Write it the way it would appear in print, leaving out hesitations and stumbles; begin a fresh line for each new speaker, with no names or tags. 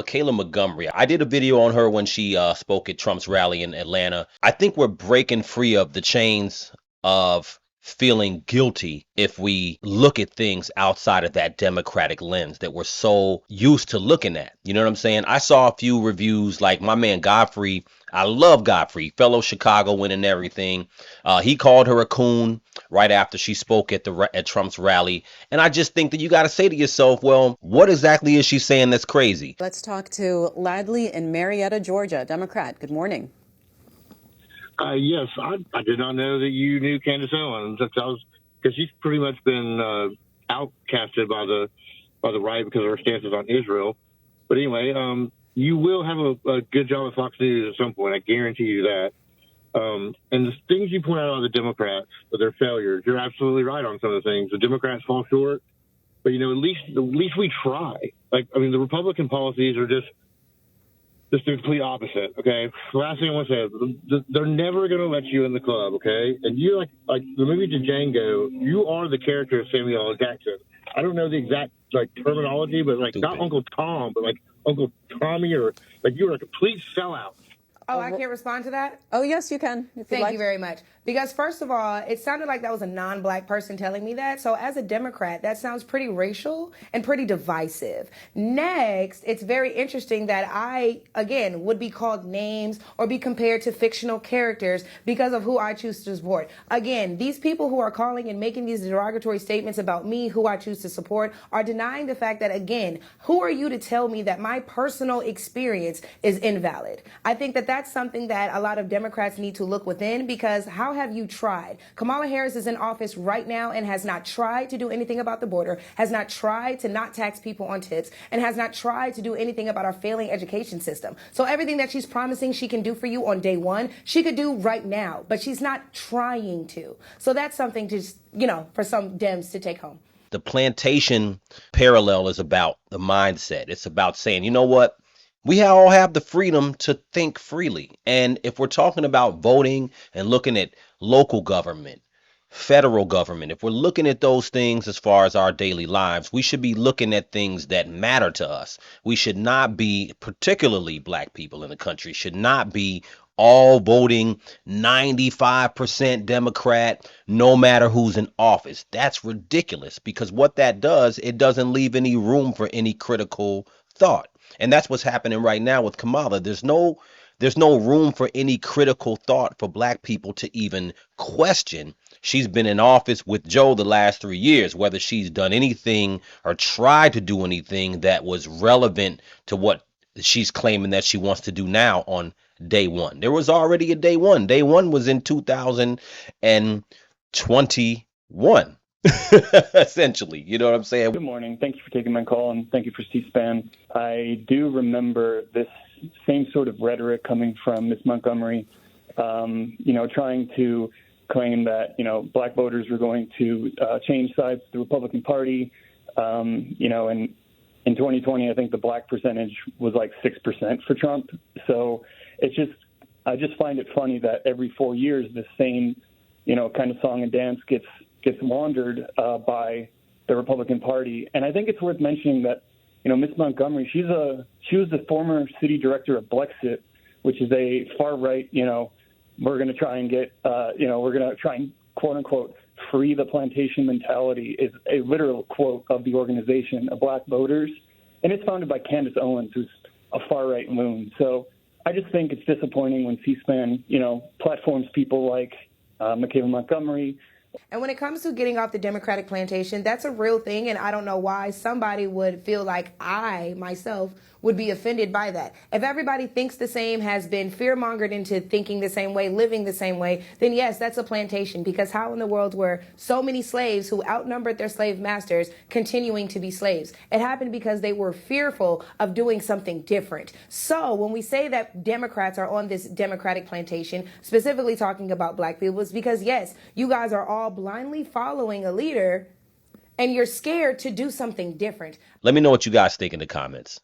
Michaela Montgomery. I did a video on her when she spoke at Trump's rally in Atlanta. I think we're breaking free of the chains of feeling guilty if we look at things outside of that democratic lens that we're so used to looking at. You know what I'm saying? I saw a few reviews like my man Godfrey. I love Godfrey, fellow Chicagoan and everything. He called her a coon right after she spoke at at Trump's rally. And I just think that you got to say to yourself, well, what exactly is she saying that's crazy?
Let's talk to Ladley in Marietta, Georgia, Democrat. Good morning.
Yes, I did not know that you knew Candace Owens. Because she's pretty much been outcasted by the right because of her stances on Israel. But anyway, you will have a good job at Fox News at some point. I guarantee you that. And the things you point out on the Democrats with their failures, you're absolutely right on some of the things. The Democrats fall short, but at least we try. The Republican policies are just the complete opposite. Okay, the last thing I want to say, they're never going to let you in the club. Okay, and you like the movie Django, you are the character of Samuel L. Jackson. I don't know the exact terminology, but not Uncle Tom, but Uncle Tommy, or you're a complete sellout.
Oh, I can't respond to that?
Oh, yes, you can.
Thank you very much. Because first of all, it sounded like that was a non-black person telling me that. So as a Democrat, that sounds pretty racial and pretty divisive. Next, it's very interesting that I, again, would be called names or be compared to fictional characters because of who I choose to support. Again, these people who are calling and making these derogatory statements about me, who I choose to support, are denying the fact that, again, who are you to tell me that my personal experience is invalid? I think that that's something that a lot of Democrats need to look within, because how have you tried? Kamala Harris is in office right now and has not tried to do anything about the border, has not tried to not tax people on tips, and has not tried to do anything about our failing education system. So everything that she's promising she can do for you on day one, she could do right now, but she's not trying to. So that's something to, for some Dems to take home.
The plantation parallel is about the mindset. It's about saying, you know what? We all have the freedom to think freely. And if we're talking about voting and looking at local government, federal government, if we're looking at those things as far as our daily lives, we should be looking at things that matter to us. We should not be, particularly black people in the country, should not be all voting 95% Democrat, no matter who's in office. That's ridiculous, because what that does, it doesn't leave any room for any critical thought. And that's what's happening right now with Kamala. There's no room for any critical thought for black people to even question. She's been in office with Joe the last 3 years, whether she's done anything or tried to do anything that was relevant to what she's claiming that she wants to do now on day one. There was already a day one. Day one was in 2021. Essentially, you know what I'm saying?
Good morning. Thank you for taking my call, and thank you for Cspan. I do remember this same sort of rhetoric coming from Ms. Montgomery, trying to claim that, black voters were going to change sides to the Republican Party. And in 2020, I think the black percentage was like 6% for Trump. So I just find it funny that every 4 years, this same, kind of song and dance gets laundered by the Republican Party. And I think it's worth mentioning that, Ms. Montgomery, she was the former city director of Blexit, which is a far right, we're going to try and get, we're going to try and quote unquote free the plantation mentality, is a literal quote of the organization of black voters. And it's founded by Candace Owens, who's a far right loon. So I just think it's disappointing when C-SPAN, platforms people like Michaela Montgomery.
And when it comes to getting off the Democratic plantation, that's a real thing. And I don't know why somebody would feel like I, myself, would be offended by that. If everybody thinks the same, has been fear-mongered into thinking the same way, living the same way, then yes, that's a plantation. Because how in the world were so many slaves who outnumbered their slave masters continuing to be slaves? It happened because they were fearful of doing something different. So when we say that Democrats are on this Democratic plantation, specifically talking about black people, it's because, yes, you guys are all blindly following a leader and you're scared to do something different.
Let me know what you guys think in the comments.